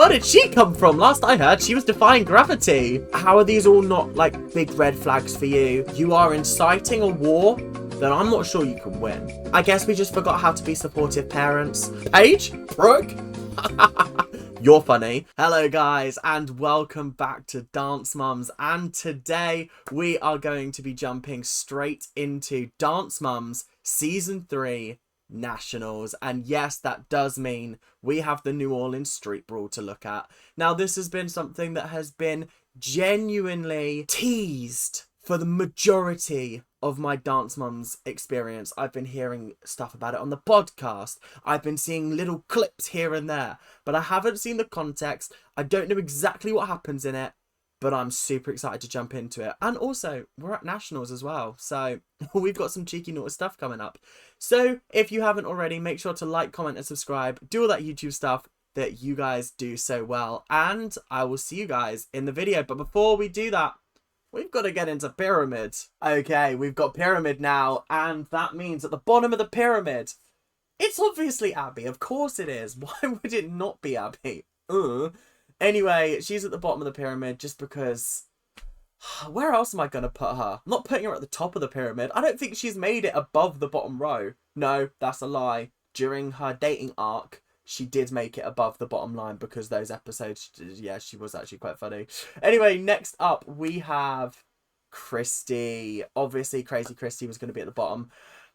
Where did she come from? Last I heard, she was defying gravity. How are these all not, like, big red flags for you? You are inciting a war that I'm not sure you can win. I guess we just forgot how to be supportive parents. Paige? Brooke? You're funny. Hello guys, and welcome back to Dance Mums. And today we are going to be jumping straight into Dance Mums Season 3 Nationals. And yes, that does mean we have the New Orleans Street Brawl to look at. Now, this has been something that has been genuinely teased for the majority of my Dance Mums experience. I've been hearing stuff about it on the podcast. I've been seeing little clips here and there, but I haven't seen the context. I don't know exactly what happens in it, but I'm super excited to jump into it. And also, we're at Nationals as well, so we've got some cheeky naughty stuff coming up. So if you haven't already, make sure to like, comment, and subscribe. Do all that YouTube stuff that you guys do so well, and I will see you guys in the video. But before we do that, we've got to get into Pyramid. Okay, we've got Pyramid now, and that means at the bottom of the pyramid, it's obviously Abby. Of course it is. Why would it not be Abby? Anyway, she's at the bottom of the pyramid just because... Where else am I going to put her? I'm not putting her at the top of the pyramid. I don't think she's made it above the bottom row. No, that's a lie. During her dating arc, she did make it above the bottom line because those episodes, yeah, she was actually quite funny. Anyway, next up, we have Christy. Obviously, Crazy Christy was going to be at the bottom.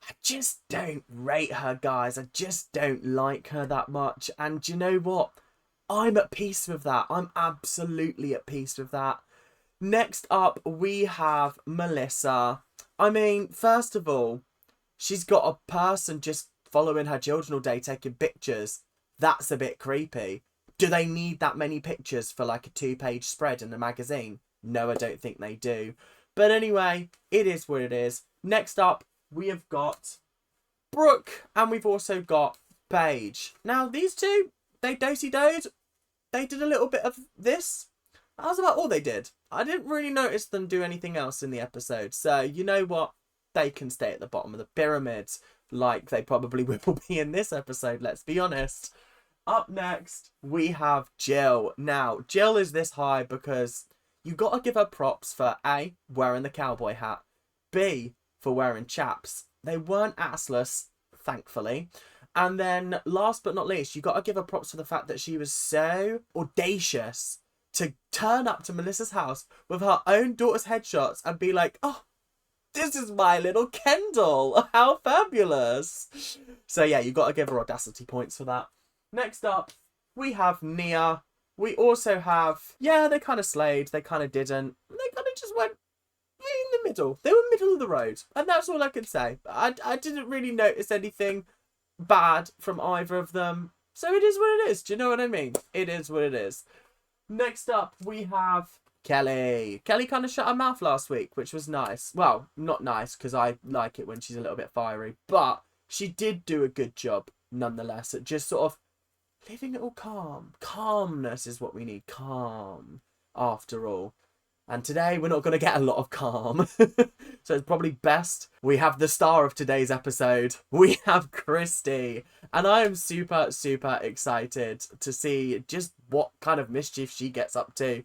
I just don't rate her, guys. I just don't like her that much. And you know what? I'm at peace with that. I'm absolutely at peace with that. Next up, we have Melissa. I mean, first of all, she's got a person just following her children all day taking pictures. That's a bit creepy. Do they need that many pictures for like a 2-page spread in a magazine? No, I don't think they do. But anyway, it is what it is. Next up, we have got Brooke, and we've also got Paige. Now, these two, they dosey-doed. They did a little bit of this. That was about all they did. I didn't really notice them do anything else in the episode. So, you know what? They can stay at the bottom of the pyramid, like they probably will be in this episode, let's be honest. Up next, we have Jill. Now, Jill is this high because you got to give her props for A, wearing the cowboy hat, B, for wearing chaps. They weren't assless, thankfully. And then, last but not least, you got to give her props for the fact that she was so audacious to turn up to Melissa's house with her own daughter's headshots and be like, oh, this is my little Kendall. How fabulous. So yeah, you got to give her audacity points for that. Next up, we have Nia. We also have, yeah, they kind of slayed. They kind of didn't. They kind of just went in the middle. They were middle of the road. And that's all I can say. I didn't really notice anything bad from either of them. So it is what it is. Do you know what I mean? It is what it is. Next up, we have Kelly. Kelly kind of shut her mouth last week, which was nice. Well, not nice, because I like it when she's a little bit fiery. But she did do a good job, nonetheless, at just sort of leaving it all calm. Calmness is what we need. Calm, after all. And today, we're not going to get a lot of calm. So it's probably best we have the star of today's episode. We have Christy. And I am super, super excited to see just what kind of mischief she gets up to.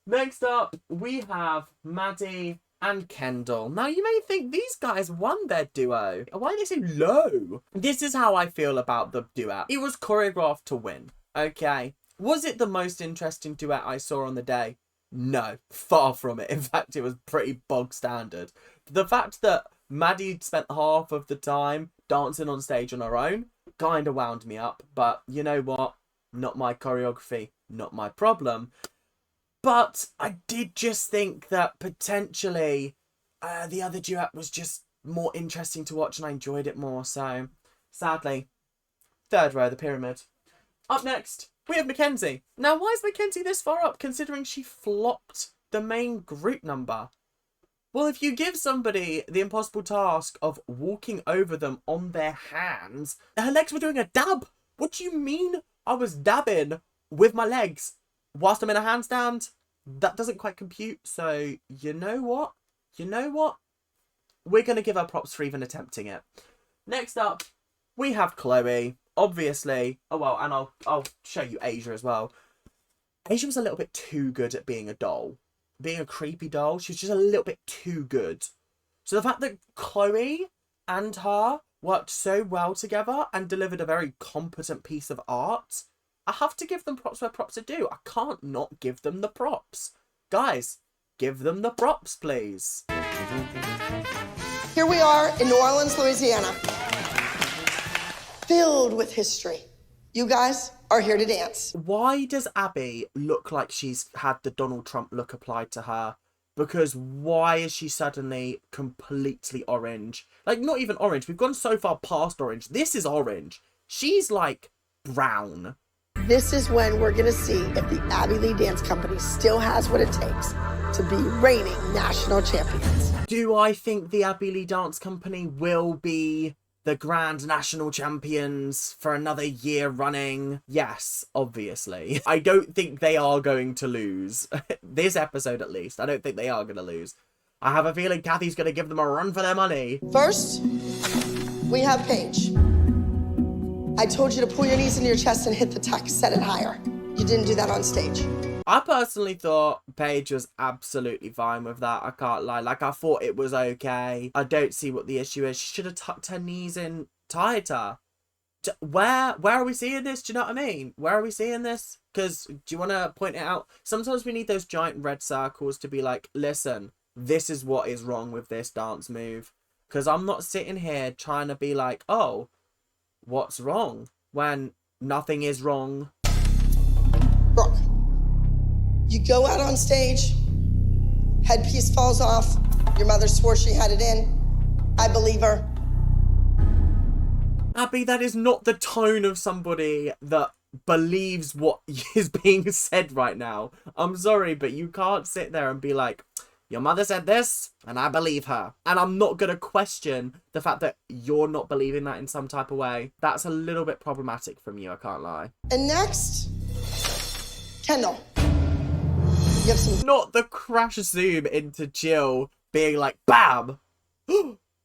Next up, we have Maddie and Kendall. Now, you may think these guys won their duo. Why are they so low? This is how I feel about the duet. It was choreographed to win. Okay. Was it the most interesting duet I saw on the day? No, far from it. In fact, it was pretty bog standard. The fact that Maddie spent half of the time dancing on stage on her own kind of wound me up. But you know what? Not my choreography, not my problem. But I did just think that potentially the other duet was just more interesting to watch and I enjoyed it more. So, sadly, third row of the pyramid. Up next, we have Mackenzie. Now, why is Mackenzie this far up, considering she flopped the main group number? Well, if you give somebody the impossible task of walking over them on their hands, her legs were doing a dab. What do you mean I was dabbing with my legs whilst I'm in a handstand? That doesn't quite compute. So, you know what? You know what? We're going to give her props for even attempting it. Next up, we have Chloe. Obviously, oh well, and I'll show you Asia as well. Asia was a little bit too good at being a doll. Being a creepy doll, she was just a little bit too good. So the fact that Chloe and her worked so well together and delivered a very competent piece of art, I have to give them props where props are due. I can't not give them the props. Guys, give them the props, please. Here we are in New Orleans, Louisiana, filled with history. You guys are here to dance. Why does Abby look like she's had the Donald Trump look applied to her? Because why is she suddenly completely orange? Like, not even orange. We've gone so far past orange. This is orange. She's like brown. This is when we're going to see if the Abby Lee Dance Company still has what it takes to be reigning national champions. Do I think the Abby Lee Dance Company will be the grand national champions for another year running? Yes, obviously. I don't think they are going to lose. This episode, at least. I don't think they are going to lose. I have a feeling Kathy's going to give them a run for their money. First, we have Paige. I told you to pull your knees into your chest and hit the tuck, set it higher. You didn't do that on stage. I personally thought Paige was absolutely fine with that. I can't lie. Like, I thought it was okay. I don't see what the issue is. She should have tucked her knees in tighter. Where are we seeing this? Do you know what I mean? Where are we seeing this? Because, do you want to point it out? Sometimes we need those giant red circles to be like, listen, this is what is wrong with this dance move. Because I'm not sitting here trying to be like, oh, what's wrong? When nothing is wrong. Brooke, you go out on stage, headpiece falls off, your mother swore she had it in. I believe her. Abby, that is not the tone of somebody that believes what is being said right now. I'm sorry, but you can't sit there and be like, your mother said this, and I believe her. And I'm not going to question the fact that you're not believing that in some type of way. That's a little bit problematic from you, I can't lie. And next, Kendall. You have some... Not the crash zoom into Jill being like, bam!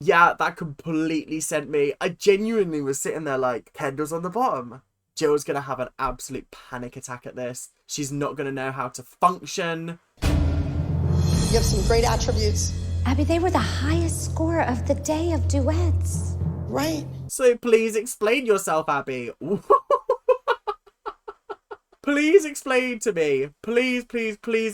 Yeah, that completely sent me. I genuinely was sitting there like, Kendall's on the bottom. Jill's going to have an absolute panic attack at this. She's not going to know how to function. You have some great attributes. Abby, they were the highest score of the day of duets. Right. So please explain yourself, Abby. Please explain to me. Please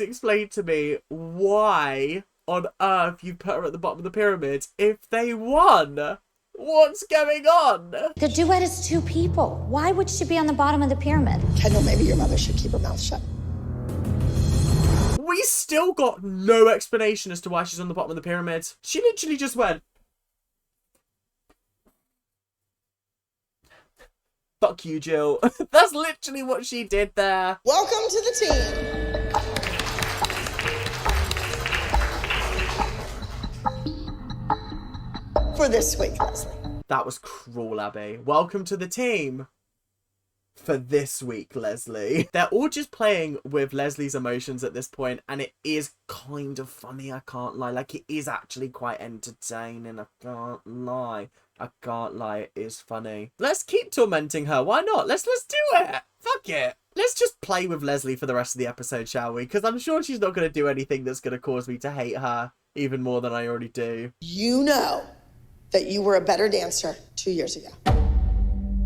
explain to me why on earth you put her at the bottom of the pyramid if they won. What's going on? The duet is two people. Why would she be on the bottom of the pyramid? Kendall, maybe your mother should keep her mouth shut. We still got no explanation as to why she's on the bottom of the pyramid. She literally just went, fuck you, Jill. That's literally what she did there. Welcome to the team. For this week, Leslie. That was cruel, Abby. Welcome to the team. For this week, Leslie. They're all just playing with Leslie's emotions at this point, and it is kind of funny, I can't lie. Like, it is actually quite entertaining, I can't lie. It is funny. Let's keep tormenting her, why not? Let's do it. Fuck it. Let's just play with Leslie for the rest of the episode, shall we? Because I'm sure she's not going to do anything that's going to cause me to hate her even more than I already do. You know that you were a better dancer 2 years ago.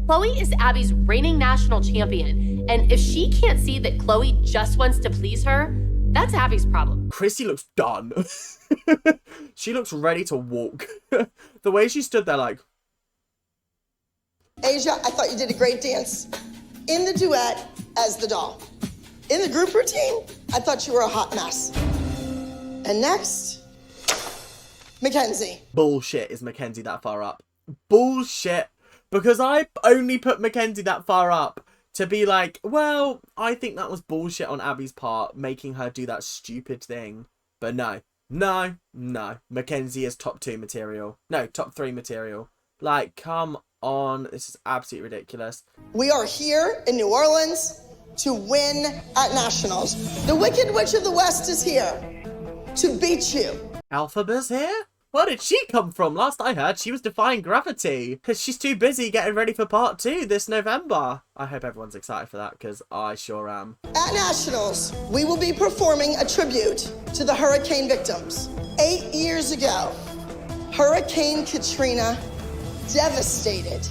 Chloe is Abby's reigning national champion, and if she can't see that Chloe just wants to please her, that's Abby's problem. Chrissy looks done. She looks ready to walk. The way she stood there like... Asia, I thought you did a great dance in the duet as the doll. In the group routine, I thought you were a hot mess. And next, Mackenzie. Bullshit is Mackenzie that far up. Bullshit. Because I only put Mackenzie that far up to be like, well, I think that was bullshit on Abby's part, making her do that stupid thing. But no. Mackenzie is top 2 material. No, top 3 material. Like, come on. This is absolutely ridiculous. We are here in New Orleans to win at Nationals. The Wicked Witch of the West is here to beat you. Alphaba's here? Where did she come from? Last I heard, she was defying gravity because she's too busy getting ready for part 2 this November. I hope everyone's excited for that because I sure am. At Nationals, we will be performing a tribute to the hurricane victims. 8 years ago, Hurricane Katrina devastated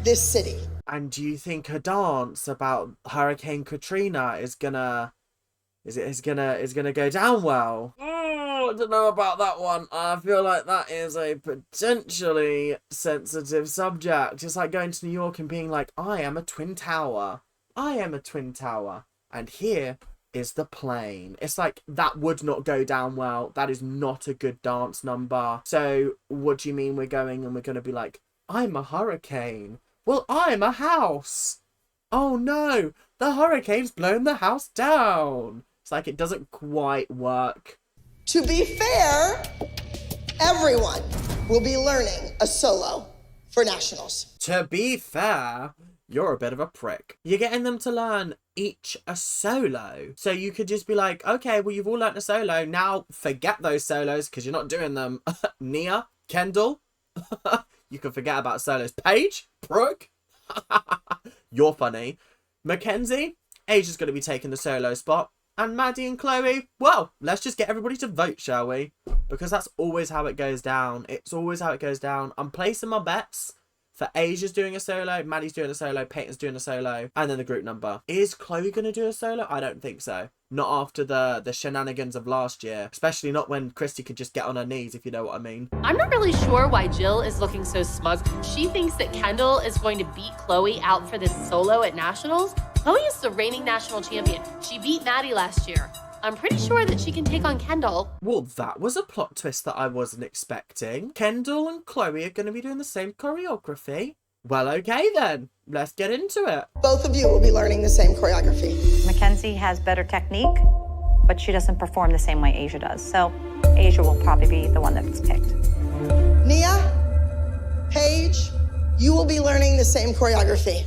this city. And do you think her dance about Hurricane Katrina is gonna go down well? I don't know about that one. I feel like that is a potentially sensitive subject. It's like going to New York and being like, I am a twin tower. I am a twin tower. And here is the plane. It's like, that would not go down well. That is not a good dance number. So what do you mean we're going and we're going to be like, I'm a hurricane. Well, I'm a house. Oh no, the hurricane's blown the house down. It's like, it doesn't quite work. To be fair, everyone will be learning a solo for Nationals. To be fair, you're a bit of a prick. You're getting them to learn each a solo. So you could just be like, okay, well, you've all learnt a solo. Now forget those solos because you're not doing them. Nia, Kendall, you can forget about solos. Paige, Brooke, you're funny. Mackenzie, Asia's going to be taking the solo spot. And Maddie and Chloe, well, let's just get everybody to vote, shall we? Because that's always how it goes down. It's always how it goes down. I'm placing my bets for Asia's doing a solo, Maddie's doing a solo, Peyton's doing a solo, and then the group number. Is Chloe going to do a solo? I don't think so. Not after the shenanigans of last year. Especially not when Christy could just get on her knees, if you know what I mean. I'm not really sure why Jill is looking so smug. She thinks that Kendall is going to beat Chloe out for this solo at Nationals. Chloe is the reigning national champion. She beat Maddie last year. I'm pretty sure that she can take on Kendall. Well, that was a plot twist that I wasn't expecting. Kendall and Chloe are going to be doing the same choreography. Well, okay then. Let's get into it. Both of you will be learning the same choreography. Mackenzie has better technique, but she doesn't perform the same way Asia does. So Asia will probably be the one that's picked. Nia, Paige, you will be learning the same choreography.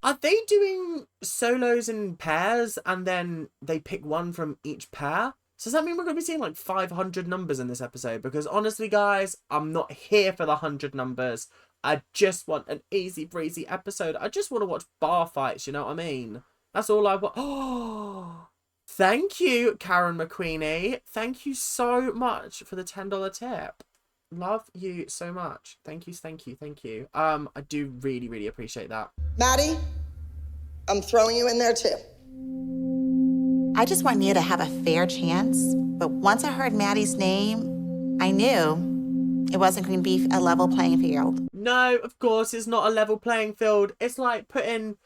Are they doing solos in pairs and then they pick one from each pair? So does that mean we're going to be seeing like 500 numbers in this episode? Because honestly, guys, I'm not here for the 100 numbers. I just want an easy breezy episode. I just want to watch bar fights, you know what I mean? That's all I want. Oh, thank you, Karen McQueenie. Thank you so much for the $10 tip. Love you so much. Thank you, thank you, thank you. I do really, really appreciate that. Maddie, I'm throwing you in there too. I just want Nia to have a fair chance, but once I heard Maddie's name, I knew it wasn't going to be a level playing field. No, of course, it's not a level playing field. It's like putting...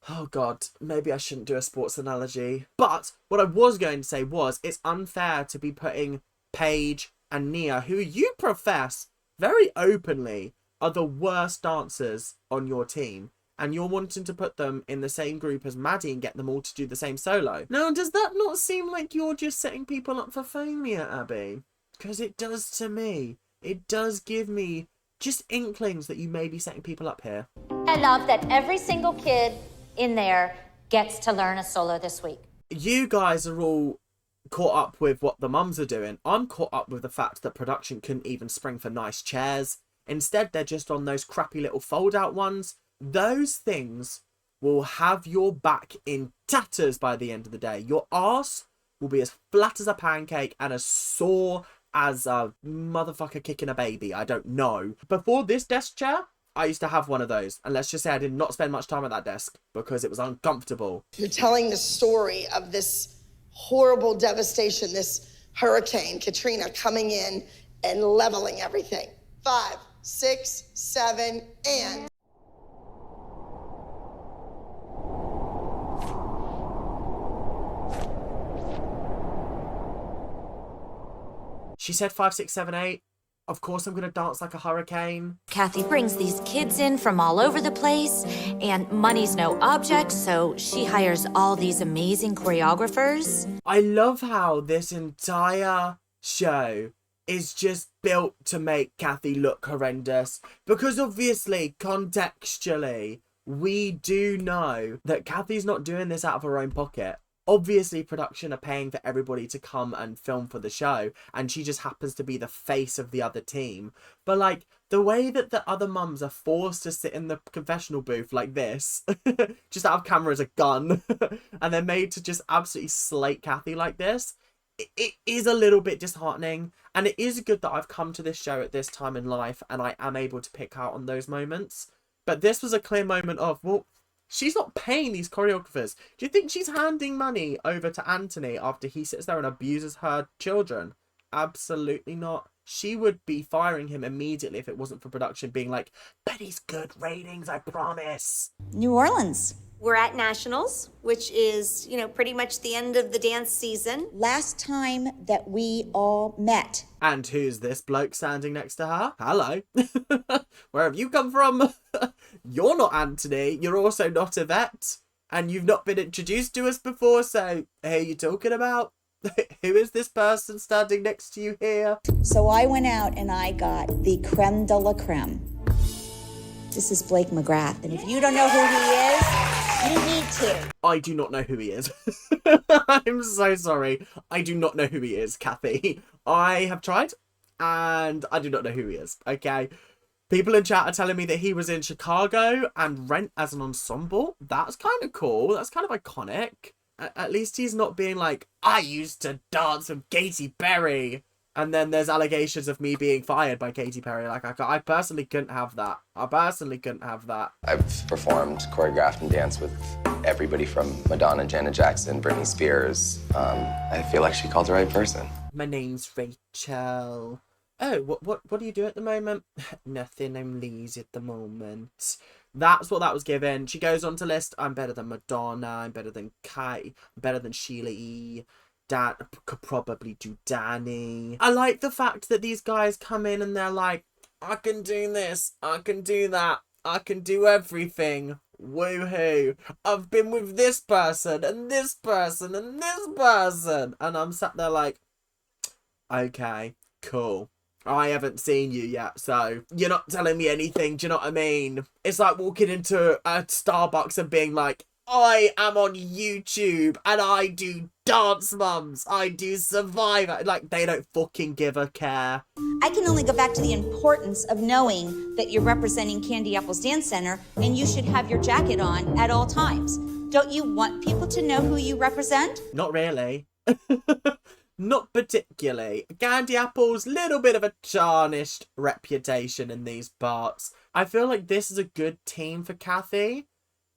Oh, God, maybe I shouldn't do a sports analogy. But what I was going to say was it's unfair to be putting Paige and Nia, who you profess very openly are the worst dancers on your team, and you're wanting to put them in the same group as Maddie and get them all to do the same solo. Now, does that not seem like you're just setting people up for failure, Abby? Because it does to me. It does give me just inklings that you may be setting people up here. I love that every single kid in there gets to learn a solo this week. You guys are all caught up with what the mums are doing. I'm caught up with the fact that production couldn't even spring for nice chairs. Instead, they're just on those crappy little fold-out ones. Those things will have your back in tatters by the end of the day. Your arse will be as flat as a pancake and as sore as a motherfucker kicking a baby. I don't know. Before this desk chair, I used to have one of those. And let's just say I did not spend much time at that desk because it was uncomfortable. You're telling the story of this horrible devastation, this hurricane, Katrina, coming in and leveling everything. 5, 6, 7, and... She said 5, 6, 7, 8. Of course I'm going to dance like a hurricane. Kathy brings these kids in from all over the place, and money's no object, so she hires all these amazing choreographers. I love how this entire show is just built to make Kathy look horrendous. Because obviously, contextually, we do know that Kathy's not doing this out of her own pocket. Obviously, production are paying for everybody to come and film for the show, and she just happens to be the face of the other team. But, like, the way that the other mums are forced to sit in the confessional booth like this, just out of camera as a gun, and they're made to just absolutely slate Kathy like this, it is a little bit disheartening. And it is good that I've come to this show at this time in life, and I am able to pick out on those moments. But this was a clear moment of, well, she's not paying these choreographers. Do you think she's handing money over to Anthony after he sits there and abuses her children? Absolutely not. She would be firing him immediately if it wasn't for production being like, but he's good ratings, I promise. New Orleans. We're at Nationals, which is, pretty much the end of the dance season. Last time that we all met. And who's this bloke standing next to her? Hello. Where have you come from? You're not Anthony. You're also not Yvette. And you've not been introduced to us before, so who are you talking about? Who is this person standing next to you here? So I went out and I got the creme de la creme. This is Blake McGrath. And if you don't know who he is, you need to. I do not know who he is. I'm so sorry. I do not know who he is, Kathy. I have tried, and I do not know who he is, okay? People in chat are telling me that he was in Chicago and Rent as an ensemble. That's kind of cool. That's kind of iconic. At least he's not being like, I used to dance with Katy Perry. And then there's allegations of me being fired by Katy Perry. Like, I personally couldn't have that. I personally couldn't have that. I've performed, choreographed, and danced with everybody from Madonna, Janet Jackson, Britney Spears. I feel like she called the right person. My name's Rachel. Oh, what do you do at the moment? Nothing, I'm lazy at the moment. That's what that was given. She goes on to list, I'm better than Madonna, I'm better than Kai, I'm better than Sheila E. Dan could probably do Danny. I like the fact that these guys come in and they're like, I can do this, I can do that, I can do everything. Woohoo. I've been with this person and this person and this person. And I'm sat there like, okay, cool. I haven't seen you yet, so you're not telling me anything, do you know what I mean? It's like walking into a Starbucks and being like, I am on YouTube and I do Dance Mums, I do Survivor. Like, they don't fucking give a care. I can only go back to the importance of knowing that you're representing Candy Apple's Dance Center and you should have your jacket on at all times. Don't you want people to know who you represent? Not really. Not particularly. Candy Apple's little bit of a tarnished reputation in these parts. I feel like this is a good team for Kathy.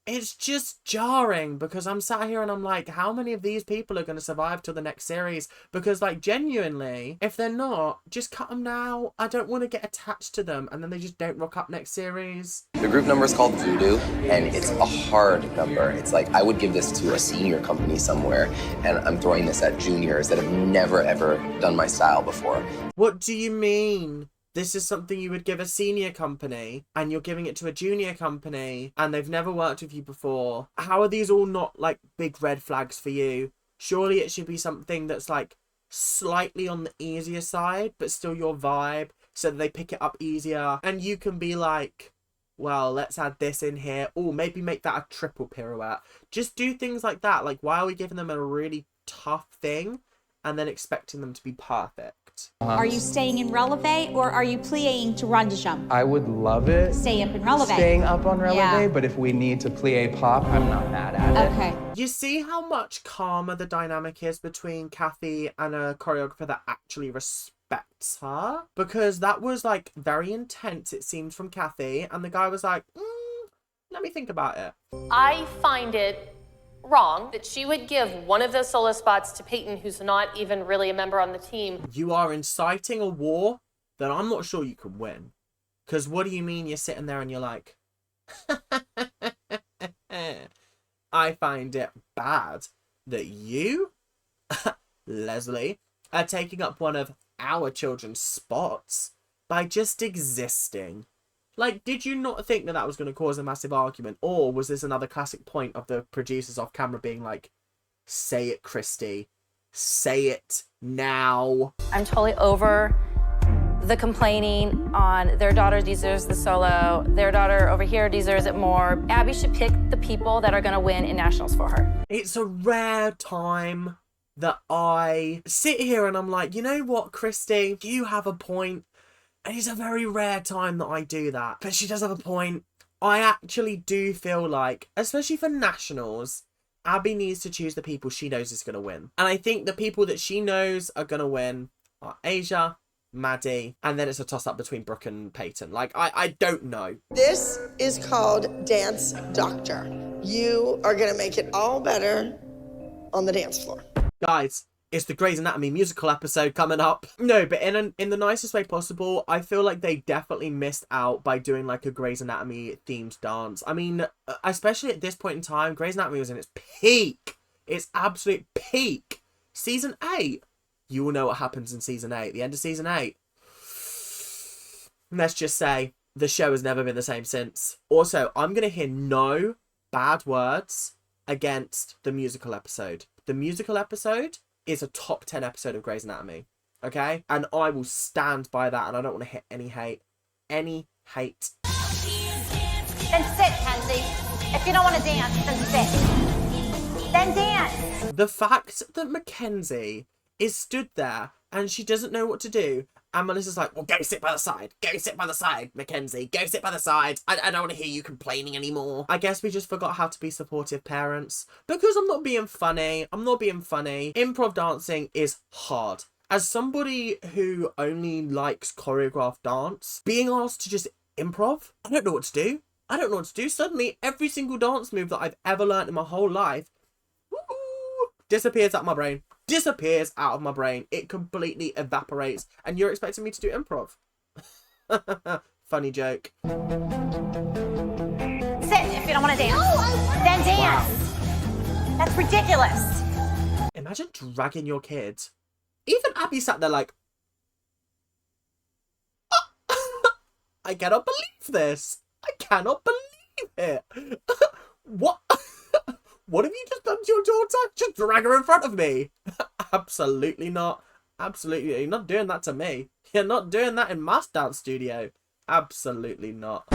It's just jarring because I'm sat here and I'm like, how many of these people are going to survive till the next series? Because, like, genuinely, if they're not, just cut them now. I don't want to get attached to them and then they just don't rock up next series. The group number is called Voodoo, and it's a hard number. It's like, I would give this to a senior company somewhere, and I'm throwing this at juniors that have never, ever done my style before. What do you mean? This is something you would give a senior company, and you're giving it to a junior company, and they've never worked with you before. How are these all not, like, big red flags for you? Surely it should be something that's, like, slightly on the easier side, but still your vibe, so that they pick it up easier. And you can be like, well, let's add this in here. Or maybe make that a triple pirouette. Just do things like that. Like, why are we giving them a really tough thing and then expecting them to be perfect? Are you staying in Releve or are you playing to Run de Jump? I would love it. Stay up in Releve. Staying up on Releve, Yeah. but if we need to plie pop, I'm not mad at it. Okay. You see how much calmer the dynamic is between Kathy and a choreographer that actually respects her? Because that was, like, very intense, it seemed, from Kathy, and the guy was like, let me think about it. I find it wrong that she would give one of those solo spots to Peyton, who's not even really a member on the team. You are inciting a war that I'm not sure you can win. Because what do you mean you're sitting there and you're like, I find it bad that you, Leslie, are taking up one of our children's spots by just existing. Like, did you not think that that was going to cause a massive argument? Or was this another classic point of the producers off camera being like, say it, Christy. Say it now. I'm totally over the complaining on their daughter deserves the solo, their daughter over here deserves it more. Abby should pick the people that are gonna win in nationals for her. It's a rare time that I sit here and I'm like, you know what, Christy, you have a point. And it's a very rare time that I do that. But she does have a point. I actually do feel like, especially for nationals, Abby needs to choose the people she knows is going to win. And I think the people that she knows are going to win are Asia, Maddie, and then it's a toss-up between Brooke and Peyton. Like, I don't know. This is called Dance Doctor. You are going to make it all better on the dance floor. Guys, it's the Grey's Anatomy musical episode coming up. No, but in the nicest way possible, I feel like they definitely missed out by doing like a Grey's Anatomy themed dance. I mean, especially at this point in time, Grey's Anatomy was in its peak. Its absolute peak. Season 8. You will know what happens in season 8. The end of season 8. Let's just say the show has never been the same since. Also, I'm going to hear no bad words against the musical episode. The musical episode is a top 10 episode of Grey's Anatomy. Okay? And I will stand by that, and I don't want to hit any hate. Any hate. Then sit, Kenzie. If you don't want to dance, then sit. Then dance. The fact that Mackenzie is stood there and she doesn't know what to do, and Melissa's like, well, go sit by the side. Go sit by the side, Mackenzie. Go sit by the side. I don't want to hear you complaining anymore. I guess we just forgot how to be supportive parents. Because I'm not being funny. I'm not being funny. Improv dancing is hard. As somebody who only likes choreographed dance, being asked to just improv, I don't know what to do. I don't know what to do. Suddenly, every single dance move that I've ever learned in my whole life disappears out of my brain. Disappears out of my brain. It completely evaporates. And you're expecting me to do improv? Funny joke. Sit if you don't want to dance. No, then dance. Wow. That's ridiculous. Imagine dragging your kid. Even Abby sat there like, I cannot believe this. I cannot believe it. What? What have you just done to your daughter? Just drag her in front of me. Absolutely not. Absolutely. You're not doing that to me. You're not doing that in my dance studio. Absolutely not.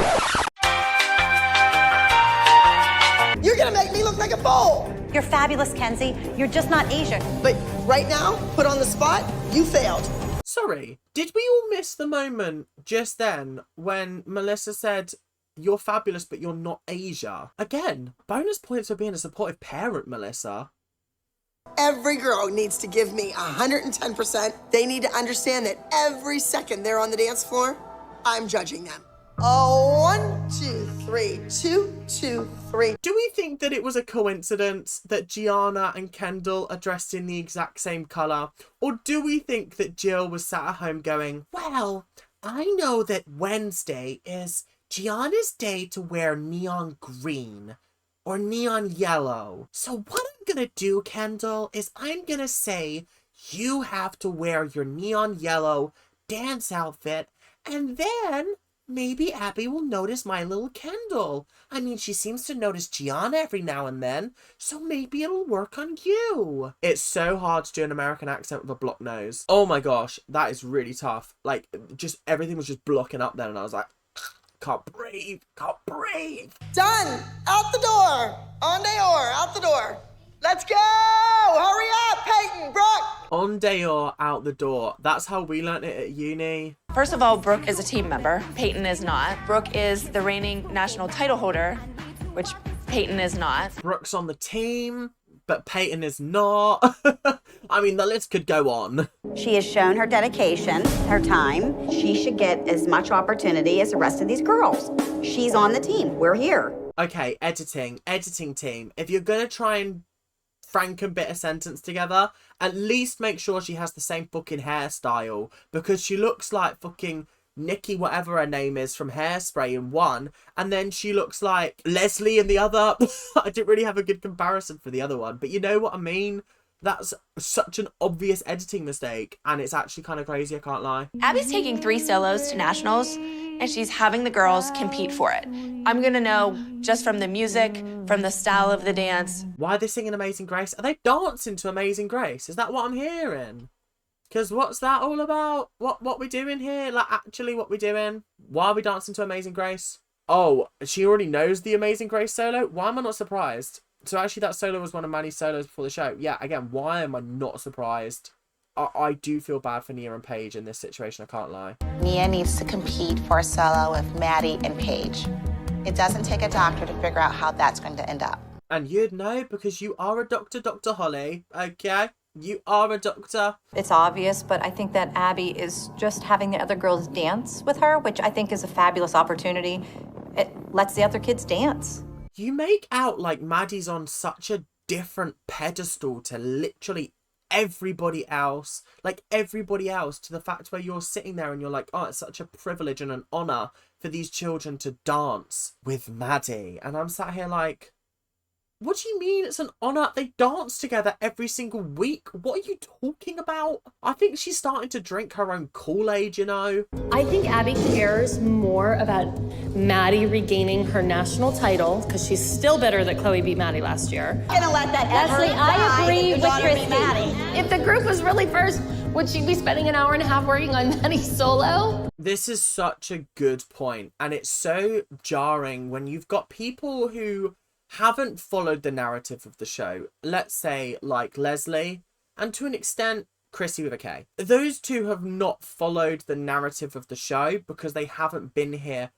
You're gonna make me look like a fool. You're fabulous, Kenzie. You're just not Asia. But right now, put on the spot, you failed. Sorry, did we all miss the moment just then when Melissa said, you're fabulous, but you're not Asia? Again, bonus points for being a supportive parent, Melissa. Every girl needs to give me 110%. They need to understand that every second they're on the dance floor, I'm judging them. Oh, 1, 2, 3, 2, 2, 3. Do we think that it was a coincidence that Gianna and Kendall are dressed in the exact same colour? Or do we think that Jill was sat at home going, well, I know that Wednesday is Gianna's day to wear neon green or neon yellow. So what I'm gonna do, Kendall, is I'm gonna say you have to wear your neon yellow dance outfit, and then maybe Abby will notice my little Kendall. I mean, she seems to notice Gianna every now and then, so maybe it'll work on you. It's so hard to do an American accent with a blocked nose. Oh my gosh, that is really tough. Like, just everything was just blocking up then, and I was like, can't breathe, can't breathe. Done. Out the door. En dehors, out the door. Let's go. Hurry up, Peyton, Brooke. En dehors, out the door. That's how we learnt it at uni. First of all, Brooke is a team member. Peyton is not. Brooke is the reigning national title holder, which Peyton is not. Brooke's on the team, but Peyton is not. I mean, the list could go on. She has shown her dedication, her time. She should get as much opportunity as the rest of these girls. She's on the team. We're here. Okay, editing team. If you're going to try and franken bit a sentence together, at least make sure she has the same fucking hairstyle, because she looks like fucking Nikki, whatever her name is, from Hairspray in one, and then she looks like Leslie in the other. I didn't really have a good comparison for the other one, but you know what I mean? That's such an obvious editing mistake, and it's actually kind of crazy, I can't lie. Abby's taking 3 solos to nationals, and she's having the girls compete for it. I'm gonna know just from the music, from the style of the dance. Why are they singing Amazing Grace? Are they dancing to Amazing Grace? Is that what I'm hearing? Because what's that all about? What we doing here? Like, actually, what we doing? Why are we dancing to Amazing Grace? Oh, she already knows the Amazing Grace solo? Why am I not surprised? So actually, that solo was one of Maddie's solos before the show. Yeah, again, why am I not surprised? I do feel bad for Nia and Paige in this situation, I can't lie. Nia needs to compete for a solo with Maddie and Paige. It doesn't take a doctor to figure out how that's going to end up. And you'd know because you are a doctor, Dr. Holly, okay? You are a doctor. It's obvious, but I think that Abby is just having the other girls dance with her, which I think is a fabulous opportunity. It lets the other kids dance. You make out like Maddie's on such a different pedestal to literally everybody else. Like everybody else, to the fact where you're sitting there and you're like, oh, it's such a privilege and an honour for these children to dance with Maddie. And I'm sat here like, what do you mean it's an honour? They dance together every single week. What are you talking about? I think she's starting to drink her own Kool-Aid, you know? I think Abby cares more about Maddie regaining her national title, because she's still bitter that Chloe beat Maddie last year. Gonna let that Leslie, I agree with Christy. Christy. If the group was really first, would she be spending an hour and a half working on Maddie's solo? This is such a good point, and it's so jarring when you've got people who haven't followed the narrative of the show. Let's say like Leslie, and to an extent Chrissy with a K. Those two have not followed the narrative of the show because they haven't been here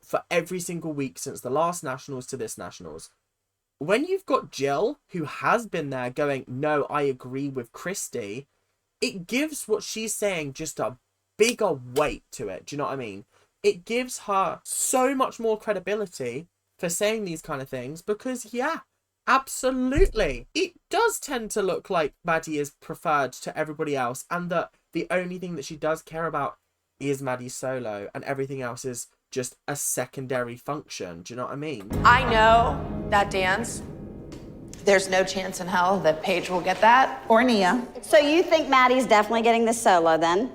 for every single week since the last Nationals to this Nationals. When you've got Jill, who has been there going, no, I agree with Christy, it gives what she's saying just a bigger weight to it. Do you know what I mean? It gives her so much more credibility for saying these kind of things, because yeah, absolutely, it does tend to look like Maddie is preferred to everybody else, and that the only thing that she does care about is Maddie's solo, and everything else is just a secondary function. Do you know what I mean? I know that dance, there's no chance in hell that Paige will get that. Or Nia. So you think Maddie's definitely getting the solo then?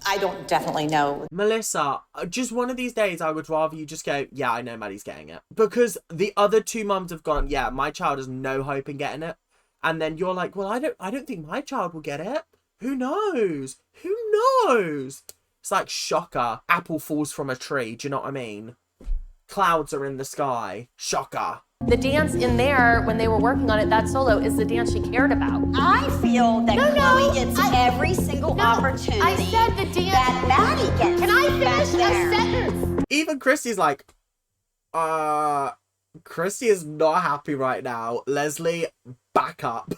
I don't definitely know. Melissa, just one of these days I would rather you just go, yeah, I know Maddie's getting it. Because the other two mums have gone, yeah, my child has no hope in getting it. And then you're like, well, I don't think my child will get it. Who knows? Who knows? It's like, shocker, apple falls from a tree, do you know what I mean? Clouds are in the sky, shocker. The dance in there, when they were working on it, that solo, is the dance she cared about. I feel that Chloe gets every single opportunity I said the dance that Maddie gets. Can I finish a sentence? Even Christy's like, Christy is not happy right now. Leslie, back up.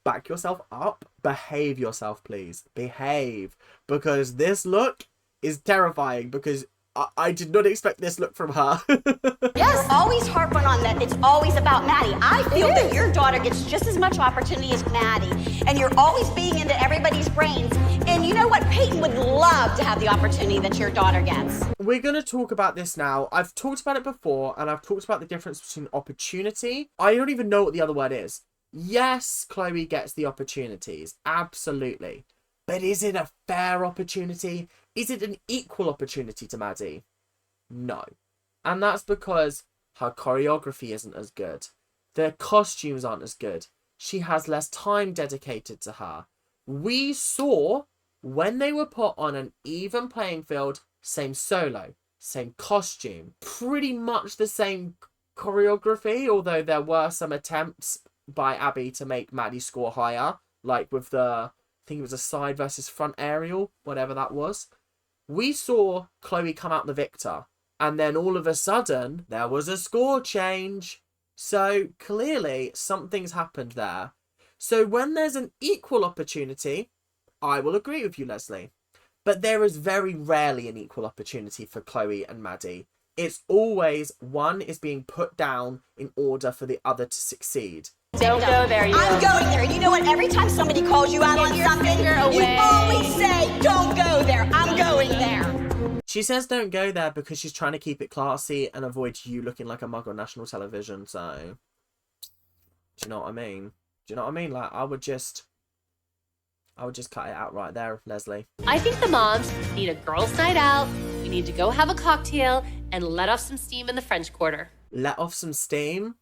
Back yourself up. Behave yourself, please. Behave. Because this look is terrifying, because I did not expect this look from her. Yes, always harping on that. It's always about Maddie. I feel that your daughter gets just as much opportunity as Maddie, and you're always being into everybody's brains. And you know what? Peyton would love to have the opportunity that your daughter gets. We're going to talk about this now. I've talked about it before, and I've talked about the difference between opportunity. I don't even know what the other word is. Yes, Chloe gets the opportunities. Absolutely. But is it a fair opportunity? Is it an equal opportunity to Maddie? No. And that's because her choreography isn't as good. The costumes aren't as good. She has less time dedicated to her. We saw, when they were put on an even playing field, same solo, same costume, pretty much the same choreography, although there were some attempts by Abby to make Maddie score higher, like with the, I think it was a side versus front aerial, whatever that was. We saw Chloe come out the victor, and then all of a sudden there was a score change. So clearly something's happened there. So when there's an equal opportunity, I will agree with you, Leslie. But there is very rarely an equal opportunity for Chloe and Maddie. It's always one is being put down in order for the other to succeed. Don't go there. I'm going there. And you know what? Every time somebody calls you out on something, you always say, don't go there. I'm going there. She says don't go there because she's trying to keep it classy and avoid you looking like a mug on national television. So, do you know what I mean? Do you know what I mean? Like, I would just cut it out right there, Leslie. I think the moms need a girls' night out. We need to go have a cocktail and let off some steam in the French Quarter. Let off some steam?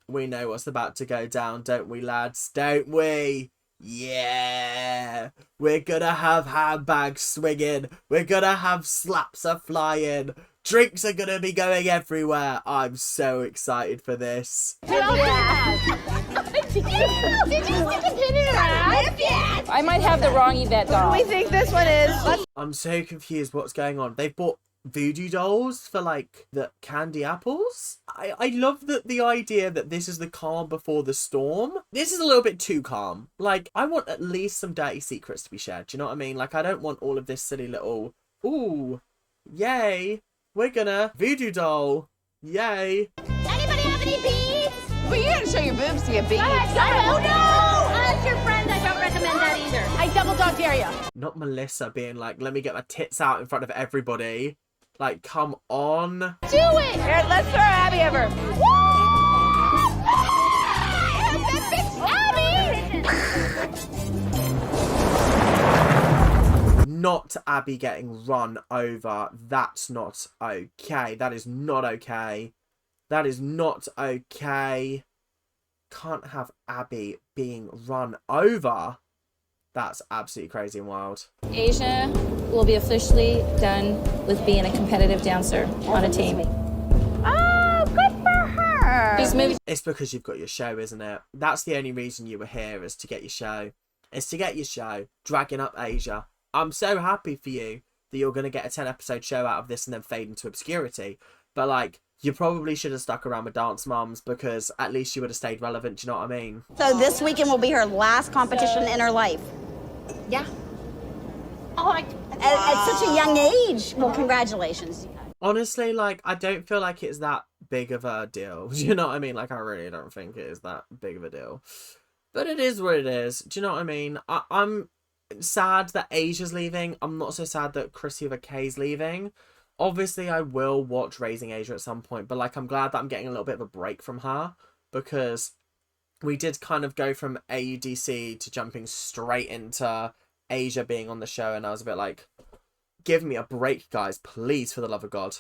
We know what's about to go down, don't we, lads? Don't we? Yeah, we're gonna have handbags swinging. We're gonna have slaps are flying. Drinks are gonna be going everywhere. I'm so excited for this. Did you stick a pin in her ass? I might have the wrong Yvette doll. What do we think this one is? I'm so confused. What's going on? They've bought voodoo dolls for like the candy apples. I love that the idea that this is the calm before the storm. This is a little bit too calm. Like, I want at least some dirty secrets to be shared. Do you know what I mean? Like, I don't want all of this silly little, ooh, yay, we're gonna voodoo doll, yay. Anybody have any beads? Well, you gotta show your boobs to get beat. Oh no! As your friend, I don't recommend that either. I double dog dare you. Not Melissa being like, let me get my tits out in front of everybody. Like, come on. Do it! Here, let's throw Abby over. Not Abby getting run over. That's not okay. That is not okay. That is not okay. Can't have Abby being run over. That's absolutely crazy and wild. Asia will be officially done with being a competitive dancer on a team. Oh, good for her. She's moving. It's because you've got your show, isn't it? That's the only reason you were here, is to get your show. It's to get your show. Dragging up Asia. I'm so happy for you that you're going to get a 10-episode show out of this and then fade into obscurity. But, like, you probably should have stuck around with Dance Moms, because at least you would have stayed relevant. Do you know what I mean? So this weekend will be her last competition in her life. Yeah. Oh, at such a young age. Well, congratulations. Honestly, like, I don't feel like it's that big of a deal. Do you know what I mean? Like, I really don't think it is that big of a deal. But it is what it is. Do you know what I mean? I'm sad that Asia's leaving. I'm not so sad that Chrissy with a K's leaving. Obviously, I will watch Raising Asia at some point. But, like, I'm glad that I'm getting a little bit of a break from her. Because we did kind of go from AUDC to jumping straight into Asia being on the show, and I was a bit like, give me a break, guys, please, for the love of God.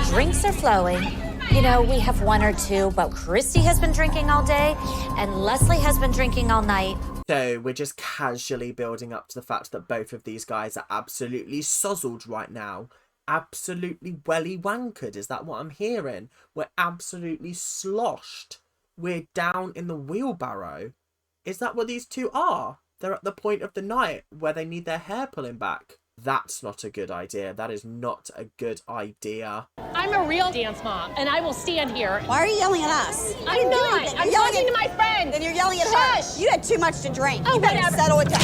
Drinks are flowing. You know, we have one or two, but Christy has been drinking all day, and Leslie has been drinking all night. So we're just casually building up to the fact that both of these guys are absolutely sozzled right now. Absolutely welly wankered. Is that what I'm hearing? We're absolutely sloshed. We're down in the wheelbarrow. Is that what these two are? They're at the point of the night where they need their hair pulling back. That's not a good idea. That is not a good idea. I'm a real dance mom, and I will stand here. Why are you yelling at us? I'm not. I'm talking to my friend. Then you're yelling at Shush. her. You had too much to drink. Oh, You better whatever. settle it down.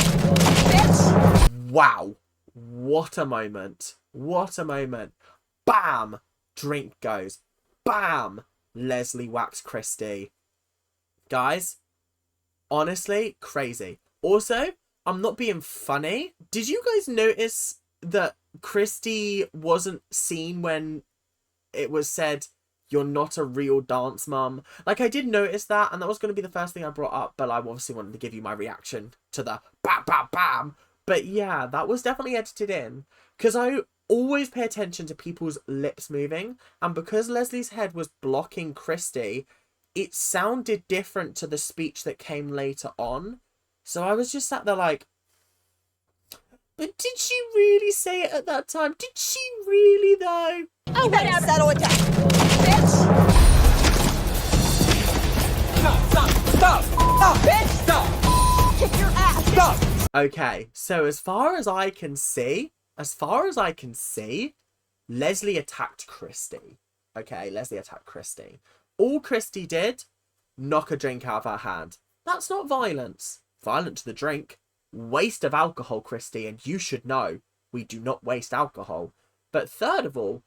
Bitch. Wow. What a moment. What a moment. Bam. Drink goes. Bam. Leslie whacks Christy. Guys, honestly, crazy. Also, I'm not being funny. Did you guys notice that Christy wasn't seen when it was said, you're not a real dance mum? Like, I did notice that, and that was going to be the first thing I brought up, but I obviously wanted to give you my reaction to the bam, bam, bam. But yeah, that was definitely edited in, because I always pay attention to people's lips moving, and because Leslie's head was blocking Christy, it sounded different to the speech that came later on. So I was just sat there like, but did she really say it at that time? Did she really, though? Oh, you better settle it down. Bitch. Stop, Bitch. stop. Kick your ass. Stop. Okay, so as far as I can see, Leslie attacked Christy. Okay, Leslie attacked Christy. All Christy did, knock a drink out of her hand. That's not violence. Violent to the drink. Waste of alcohol, Christy, and you should know we do not waste alcohol. But third of all,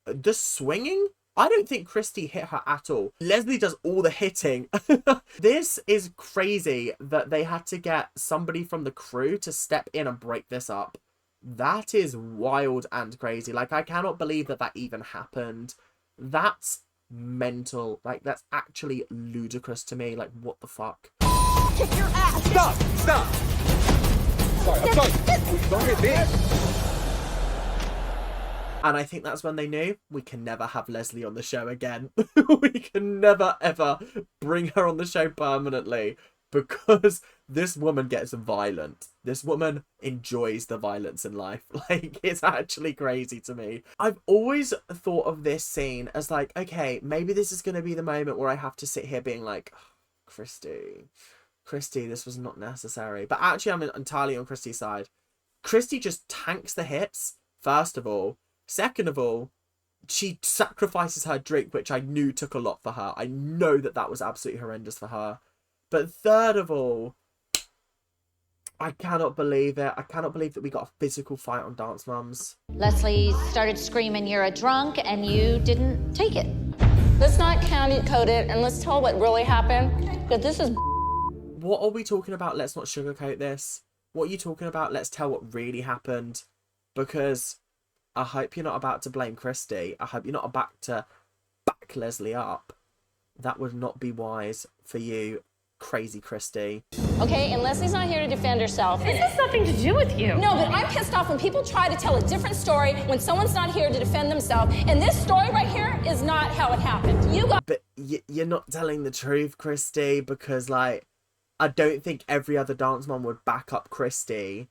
the swinging, I don't think Christy hit her at all. Leslie does all the hitting. This is crazy that they had to get somebody from the crew to step in and break this up. That is wild and crazy. Like, I cannot believe that that even happened. That's mental. Like, that's actually ludicrous to me. Like, what the fuck? Kick your ass. Stop. Sorry, I'm sorry. Don't hit me. And I think that's when they knew we can never have Leslie on the show again. We can never, ever bring her on the show permanently, because this woman gets violent. This woman enjoys the violence in life. Like, it's actually crazy to me. I've always thought of this scene as like, okay, maybe this is going to be the moment where I have to sit here being like, oh, Christy, this was not necessary. But actually, I'm entirely on Christy's side. Christy just tanks the hits, first of all. Second of all, she sacrifices her drink, which I knew took a lot for her. I know that that was absolutely horrendous for her. But third of all, I cannot believe it. I cannot believe that we got a physical fight on Dance Moms. Leslie started screaming, "You're a drunk," and you didn't take it. Let's not county code it, and let's tell what really happened, because this is... What are we talking about? Let's not sugarcoat this. What are you talking about? Let's tell what really happened. Because I hope you're not about to blame Christy. I hope you're not about to back Leslie up. That would not be wise for you, crazy Christy. Okay, and Leslie's not here to defend herself. This has nothing to do with you. No, but I'm pissed off when people try to tell a different story when someone's not here to defend themselves. And this story right here is not how it happened. You got... But you're not telling the truth, Christy, because, like, I don't think every other dance mom would back up Christy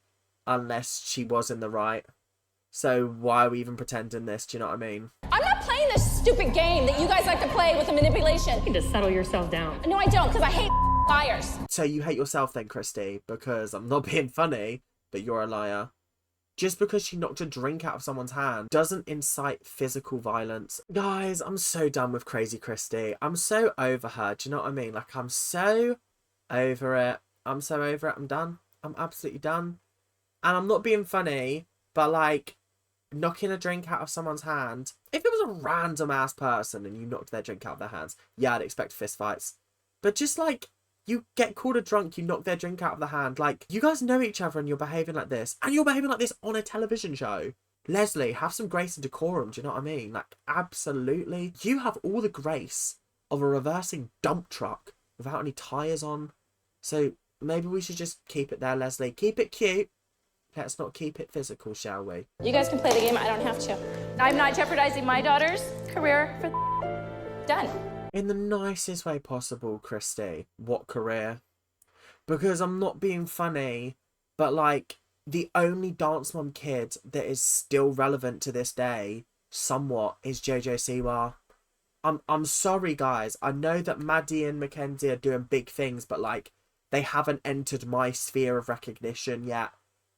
unless she was in the right. So why are we even pretending this? Do you know what I mean? I'm not playing this stupid game that you guys like to play with the manipulation. You can just settle yourself down. No, I don't, because I hate liars. So you hate yourself then, Christy, because I'm not being funny, but you're a liar. Just because she knocked a drink out of someone's hand doesn't incite physical violence. Guys, I'm so done with crazy Christy. I'm so over her. Do you know what I mean? Like, I'm so over it. I'm so over it. I'm done. I'm absolutely done. And I'm not being funny, but like, knocking a drink out of someone's hand, if it was a random ass person and you knocked their drink out of their hands, yeah, I'd expect fist fights. But just like, you get called a drunk, you knock their drink out of the hand, like, you guys know each other and you're behaving like this, and you're behaving like this on a television show. Leslie, have some grace and decorum, do you know what I mean? Like, absolutely. You have all the grace of a reversing dump truck without any tyres on. So maybe we should just keep it there, Leslie. Keep it cute. Let's not keep it physical, shall we? You guys can play the game, I don't have to. I'm not jeopardizing my daughter's career for done. In the nicest way possible, Christy. What career? Because I'm not being funny, but like, the only Dance Mom kid that is still relevant to this day, somewhat, is JoJo Siwa. I'm sorry, guys. I know that Maddie and Mackenzie are doing big things, but like, they haven't entered my sphere of recognition yet.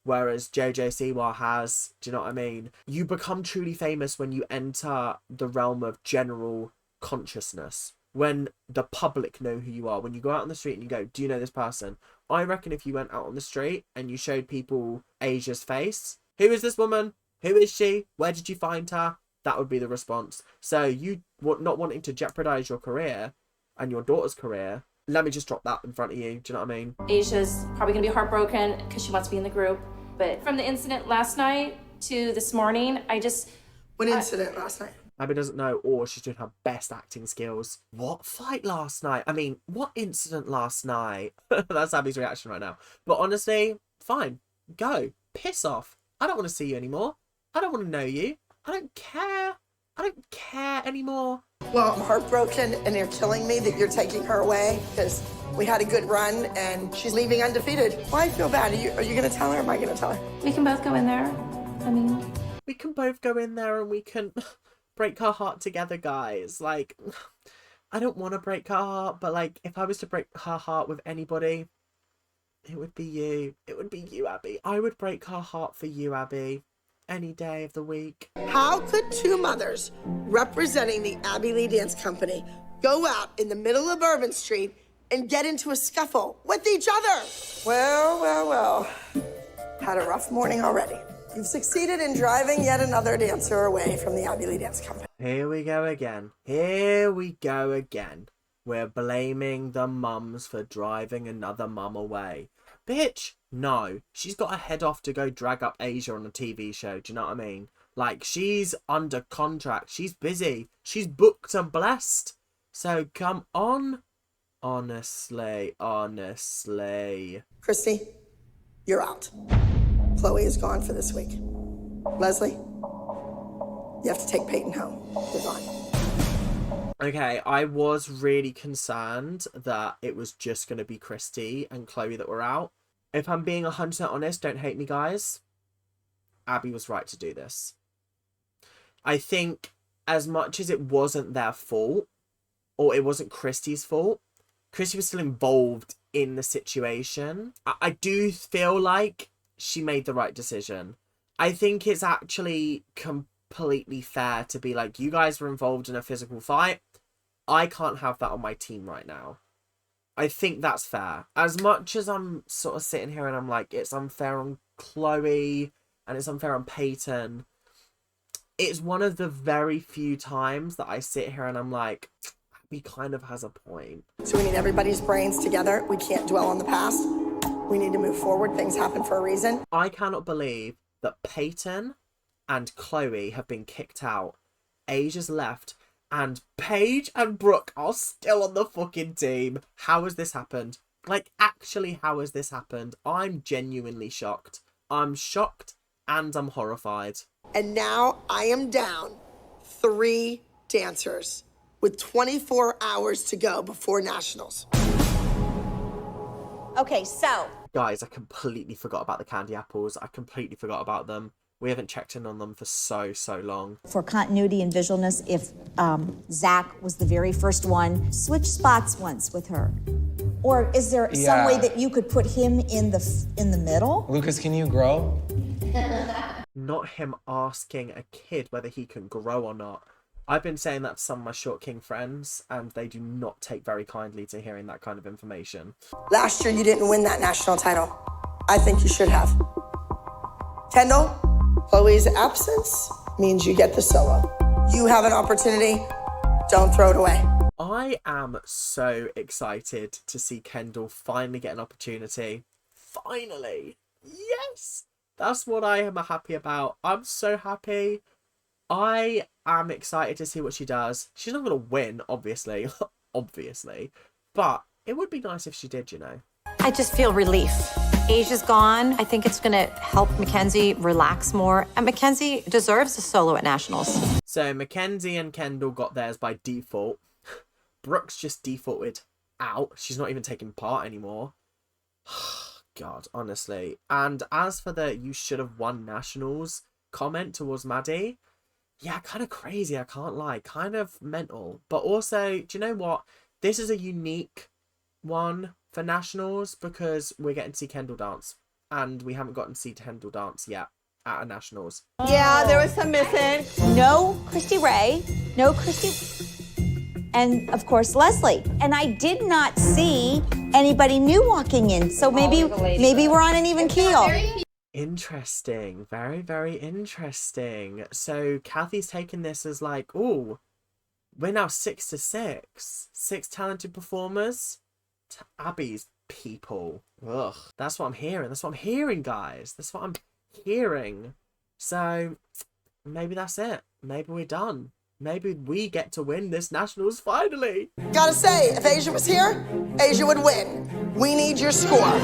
Whereas JoJo Siwa has. Do you know what I mean? You become truly famous when you enter the realm of general consciousness. When the public know who you are. When you go out on the street and you go, do you know this person? I reckon if you went out on the street and you showed people Asia's face, who is this woman? Who is she? Where did you find her? That would be the response. So you not wanting to jeopardize your career and your daughter's career, let me just drop that in front of you. Do you know what I mean? Asia's probably gonna be heartbroken because she wants to be in the group. But from the incident last night to this morning, What incident last night? Abby doesn't know, or she's doing her best acting skills. What fight last night? I mean, what incident last night? That's Abby's reaction right now. But honestly, fine. Go. Piss off. I don't want to see you anymore. I don't want to know you. I don't care. I don't care anymore. Well, I'm heartbroken and you're killing me that you're taking her away because we had a good run and she's leaving undefeated. Why feel bad? Are you going to tell her or am I going to tell her? We can both go in there. I mean... We can both go in there and we can break her heart together, guys. Like, I don't want to break her heart, but like, if I was to break her heart with anybody, it would be you. It would be you, Abby. I would break her heart for you, Abby. Any day of the week. How could two mothers representing the Abby Lee Dance Company go out in the middle of Bourbon Street and get into a scuffle with each other? Well. Had a rough morning already. You've succeeded in driving yet another dancer away from the Abby Lee Dance Company. Here we go again. Here we go again. We're blaming the mums for driving another mum away. Bitch, no. She's got to head off to go drag up Asia on a TV show. Do you know what I mean? Like, she's under contract. She's busy. She's booked and blessed. So come on. Honestly. Christy, you're out. Chloe is gone for this week. Leslie, you have to take Peyton home. You're gone. Okay, I was really concerned that it was just going to be Christy and Chloe that were out. If I'm being 100% honest, don't hate me, guys. Abby was right to do this. I think as much as it wasn't their fault, or it wasn't Christy's fault, Christy was still involved in the situation. I do feel like she made the right decision. I think it's actually completely fair to be like, you guys were involved in a physical fight. I can't have that on my team right now. I think that's fair. As much as I'm sort of sitting here and I'm like, it's unfair on Chloe and it's unfair on Peyton, it's one of the very few times that I sit here and I'm like, he kind of has a point. So we need everybody's brains together. We can't dwell on the past. We need to move forward. Things happen for a reason. I cannot believe that Peyton and Chloe have been kicked out. Asia's left. And Paige and Brooke are still on the fucking team. How has this happened? Like, actually, how has this happened? I'm genuinely shocked. I'm shocked and I'm horrified. And now I am down 3 dancers with 24 hours to go before nationals. Okay, so. Guys, I completely forgot about the candy apples. I completely forgot about them. We haven't checked in on them for so long. For continuity and visualness, if Zach was the very first one, switch spots once with her. Or is there some way that you could put him in the middle? Lucas, can you grow? Not him asking a kid whether he can grow or not. I've been saying that to some of my Short King friends, and they do not take very kindly to hearing that kind of information. Last year, you didn't win that national title. I think you should have. Kendall, Chloe's absence means you get the solo. You have an opportunity. Don't throw it away. I am so excited to see Kendall finally get an opportunity. Finally. Yes. That's what I am happy about. I'm so happy. I am excited to see what she does. She's not going to win, obviously. Obviously. But it would be nice if she did, you know. I just feel relief. Asia's gone. I think it's going to help Mackenzie relax more. And Mackenzie deserves a solo at Nationals. So Mackenzie and Kendall got theirs by default. Brooke's just defaulted out. She's not even taking part anymore. God, honestly. And as for the you should have won Nationals comment towards Maddie, yeah, kind of crazy, I can't lie. Kind of mental. But also, do you know what? This is a unique one for Nationals because we're getting to see Kendall dance. And we haven't gotten to see Kendall dance yet at a Nationals. Yeah, there was some missing. No Christy Ray, no Christy, and of course Leslie. And I did not see anybody new walking in, so maybe we're on an even keel. Interesting. Very interesting. So Kathy's taking this as like, oh, we're now 6-6. 6 talented performers to Abby's people. Ugh. That's what I'm hearing. That's what I'm hearing, guys. That's what I'm hearing. So maybe that's it. Maybe we're done. Maybe we get to win this Nationals finally. Gotta say, if Asia was here, Asia would win. We need your score.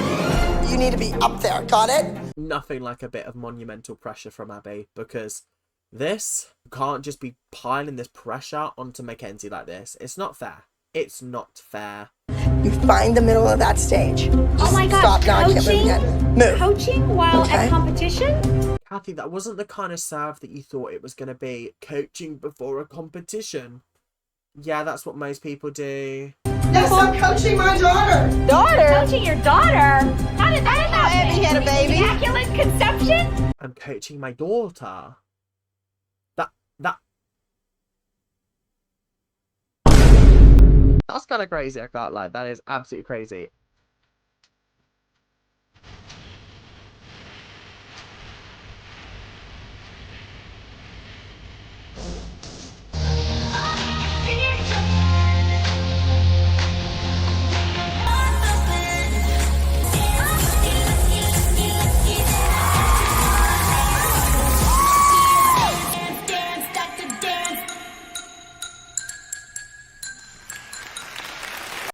You need to be up there, got it? Nothing like a bit of monumental pressure from Abby, because this can't just be piling this pressure onto Mackenzie like this. It's not fair. It's not fair. You find the middle of that stage. Oh my God, Stop now, I can't move again. Move. Coaching while at competition? Kathy, that wasn't the kind of serve that you thought it was going to be. Coaching before a competition. Yeah, that's what most people do. Yes, I'm coaching my daughter. Coaching your daughter? How did that happen? Abby had a baby. Immaculate conception? I'm coaching my daughter. That's kind of crazy, I can't lie. That is absolutely crazy.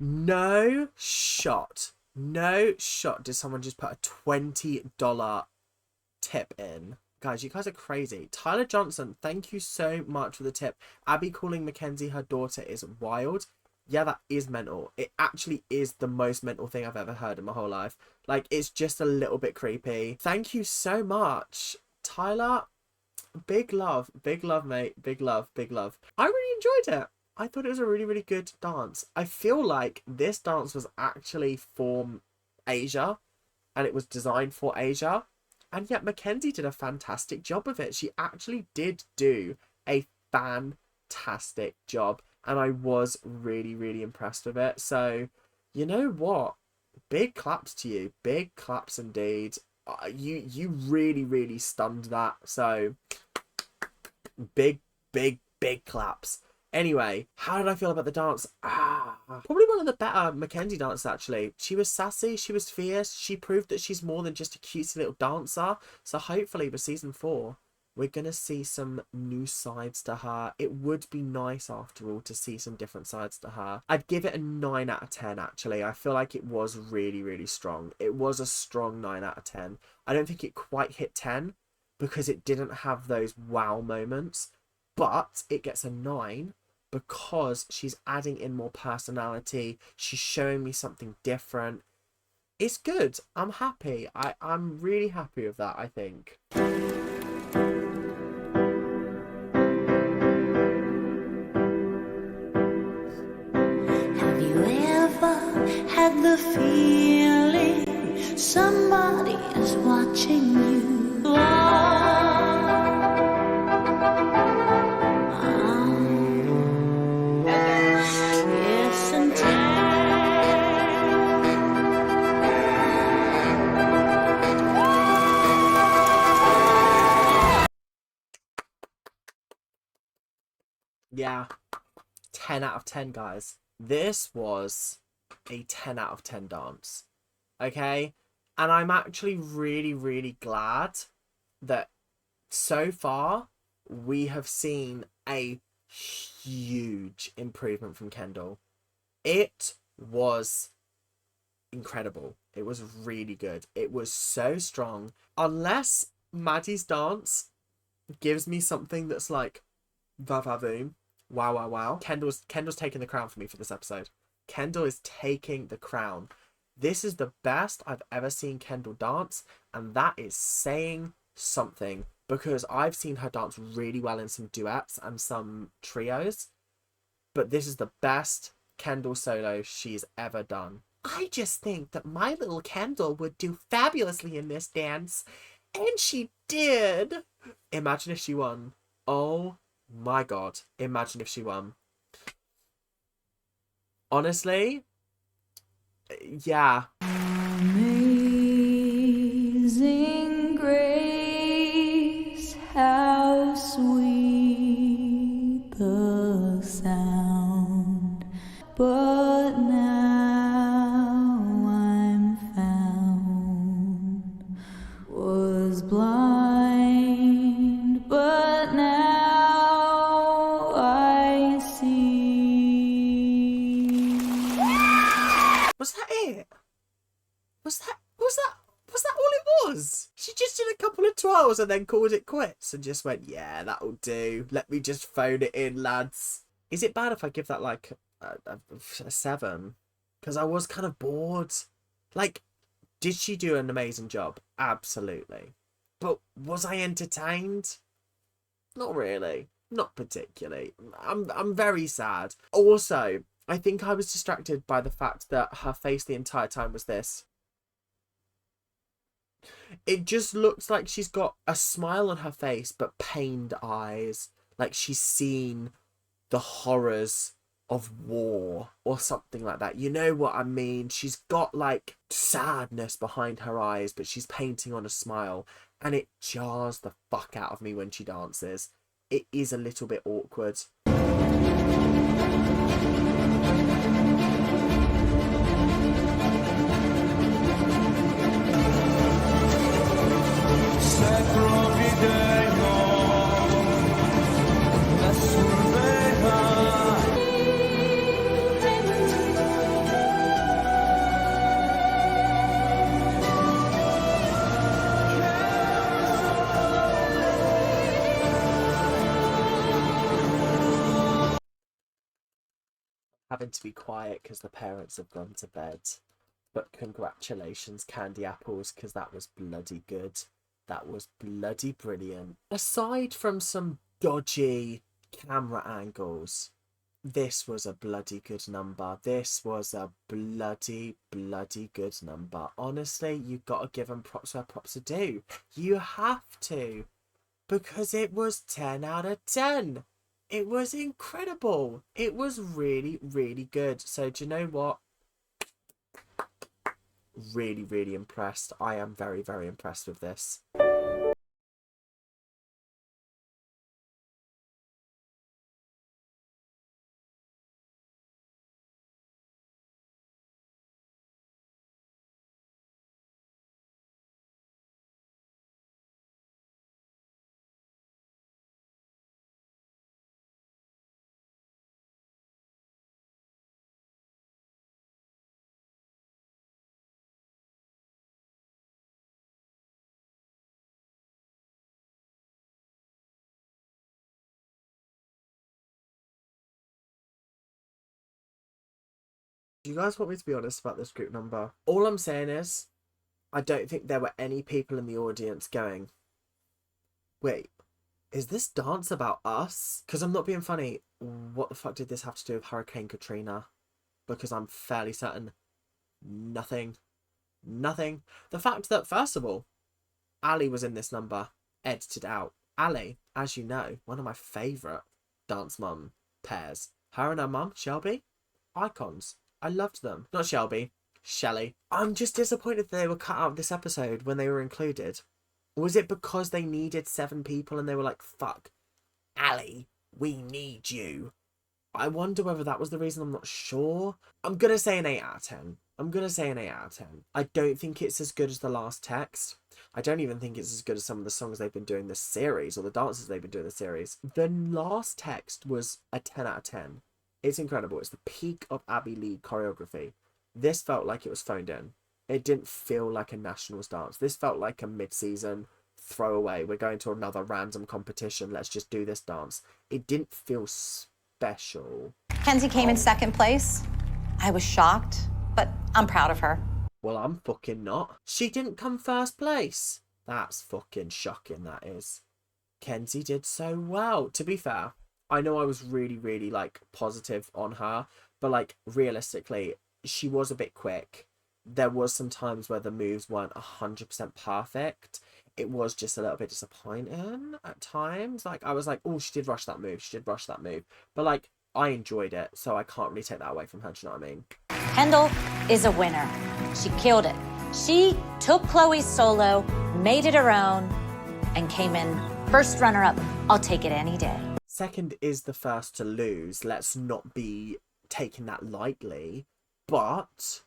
No shot did someone just put a $20 tip in. Guys, you guys are crazy. Tyler Johnson, thank you so much for the tip. Abby calling Mackenzie her daughter is wild. Yeah, that is mental. It actually is the most mental thing I've ever heard in my whole life. Like, it's just a little bit creepy. Thank you so much, Tyler. Big love, mate. Big love, big love. I really enjoyed it. I thought it was a really, really good dance. I feel like this dance was actually for Asia, and it was designed for Asia. And yet Mackenzie did a fantastic job of it. She actually did do a fantastic job. And I was really, really impressed with it. So, you know what? Big claps to you. Big claps indeed. You really, really stunned that. So, big claps. Anyway, how did I feel about the dance? Probably one of the better Mackenzie dances, actually. She was sassy. She was fierce. She proved that she's more than just a cutesy little dancer. So, hopefully, with season 4... we're going to see some new sides to her. It would be nice, after all, to see some different sides to her. I'd give it a 9 out of 10, actually. I feel like it was really, really strong. It was a strong 9 out of 10. I don't think it quite hit 10 because it didn't have those wow moments. But it gets a 9 because she's adding in more personality. She's showing me something different. It's good. I'm happy. I'm really happy with that, I think. Had the feeling somebody is watching you. Yes, and yeah, 10 out of 10, guys. This was a 10 out of 10 dance, okay? And I'm actually really, really glad that so far we have seen a huge improvement from Kendall. It was incredible. It was really good. It was so strong. Unless Maddie's dance gives me something that's like va-va-voom, wow, wow, wow. Kendall's taking the crown for me for this episode. Kendall is taking the crown. This is the best I've ever seen Kendall dance, and that is saying something, because I've seen her dance really well in some duets and some trios, but this is the best Kendall solo she's ever done. I just think that my little Kendall would do fabulously in this dance, and she did. Imagine if she won. Oh my god, imagine if she won. Honestly, yeah. Amazing grace, how sweet the sound. But now I'm found, was blind, but now I see. Was that it? Was that all it was? She just did a couple of twirls and then called it quits and just went, yeah, that'll do. Let me just phone it in, lads. Is it bad if I give that like a 7? Because I was kind of bored. Like, did she do an amazing job? Absolutely. But was I entertained? Not really. Not particularly. I'm very sad. Also, I think I was distracted by the fact that her face the entire time was this. It just looks like she's got a smile on her face, but pained eyes. Like she's seen the horrors of war or something like that. You know what I mean? She's got like sadness behind her eyes, but she's painting on a smile. And it jars the fuck out of me when she dances. It is a little bit awkward. having to be quiet because the parents have gone to bed. But congratulations, Candy Apples, because that was bloody good. That was bloody brilliant. Aside from some dodgy camera angles, this was a bloody good number. This was a bloody good number. Honestly, you've got to give them props where props are due. You have to. Because it was 10 out of 10. It was incredible. It was really good. So do you know what? Really impressed. I am very impressed with this. Do you guys want me to be honest about this group number? All I'm saying is, I don't think there were any people in the audience going, wait, is this dance about us? Because I'm not being funny. What the fuck did this have to do with Hurricane Katrina? Because I'm fairly certain nothing. The fact that, first of all, Ali was in this number, edited out. Ali, as you know, one of my favourite dance mum pairs. Her and her mum, Shelby, icons. I loved them. Not Shelby, Shelley. I'm just disappointed they were cut out of this episode when they were included. Was it because they needed 7 people and they were like, fuck, Ali, we need you? I wonder whether that was the reason. I'm not sure. I'm going to say an 8 out of 10. I don't think it's as good as The Last Text. I don't even think it's as good as some of the songs they've been doing this series or the dances they've been doing this series. The Last Text was a 10 out of 10. It's incredible. It's the peak of Abby Lee choreography. This felt like it was phoned in. It didn't feel like a nationals dance. This felt like a mid-season throwaway. We're going to another random competition. Let's just do this dance. It didn't feel special. Kenzie came in second place. I was shocked, but I'm proud of her. Well, I'm fucking not. She didn't come first place. That's fucking shocking, that is. Kenzie did so well. To be fair, I know I was really like positive on her, but like realistically, she was a bit quick. There was some times where the moves weren't 100% perfect. It was just a little bit disappointing at times. Like I was like, oh, she did rush that move. But like I enjoyed it, so I can't really take that away from her. Do you know what I mean? Kendall is a winner. She killed it. She took Chloe's solo, made it her own, and came in first runner-up. I'll take it any day. Second is the first to lose. Let's not be taking that lightly. But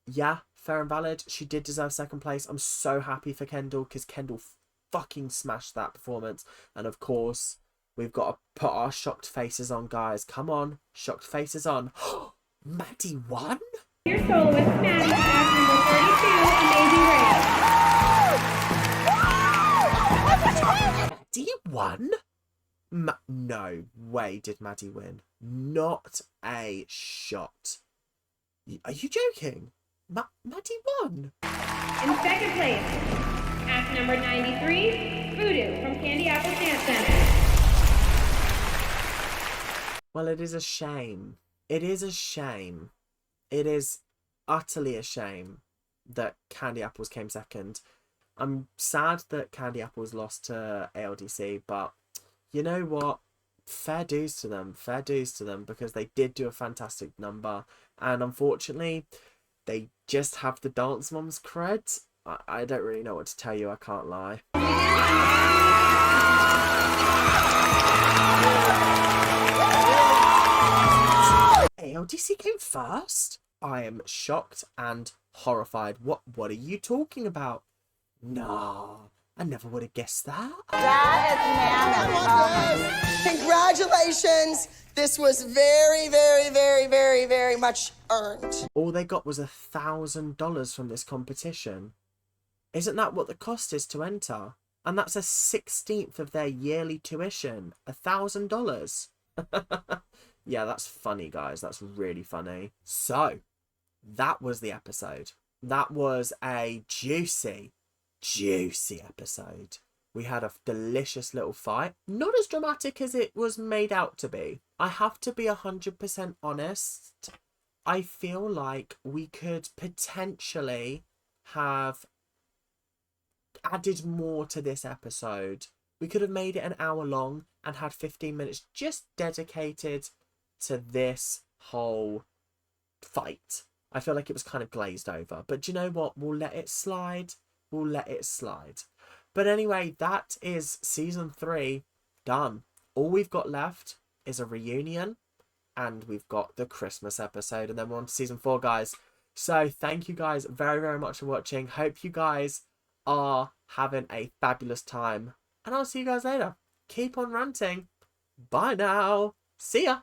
yeah, fair and valid. She did deserve second place. I'm so happy for Kendall because Kendall fucking smashed that performance. And of course, we've got to put our shocked faces on, guys. Come on, shocked faces on. Maddie won? Your soloist, Maddie, act number 32, Amazing Race. Maddie won? No way did Maddie win. Not a shot. Are you joking? Maddie won. In second place, act number 93, Voodoo from Candy Apple Dance Center. Well, it is a shame. It is a shame. It is utterly a shame that Candy Apples came second. I'm sad that Candy Apples lost to ALDC, but you know what? Fair dues to them, because they did do a fantastic number, and unfortunately, they just have the Dance Moms cred. I don't really know what to tell you, I can't lie. ALDC came first? I am shocked and horrified. What are you talking about? No, I never would have guessed that. Congratulations. This was very much earned. All they got was $1,000 from this competition. Isn't that what the cost is to enter? And that's a 16th of their yearly tuition. $1,000. Yeah, that's funny, guys. That's really funny. So, that was the episode. That was a juicy, juicy episode. We had a delicious little fight. Not as dramatic as it was made out to be. I have to be 100% honest. I feel like we could potentially have added more to this episode. We could have made it an hour long and had 15 minutes just dedicated to this whole fight. I feel like it was kind of glazed over. But do you know what? We'll let it slide. We'll let it slide. But anyway, that is season 3 done. All we've got left is a reunion. And we've got the Christmas episode. And then we're on to season 4, guys. So thank you guys very, very much for watching. Hope you guys are having a fabulous time. And I'll see you guys later. Keep on ranting. Bye now. See ya.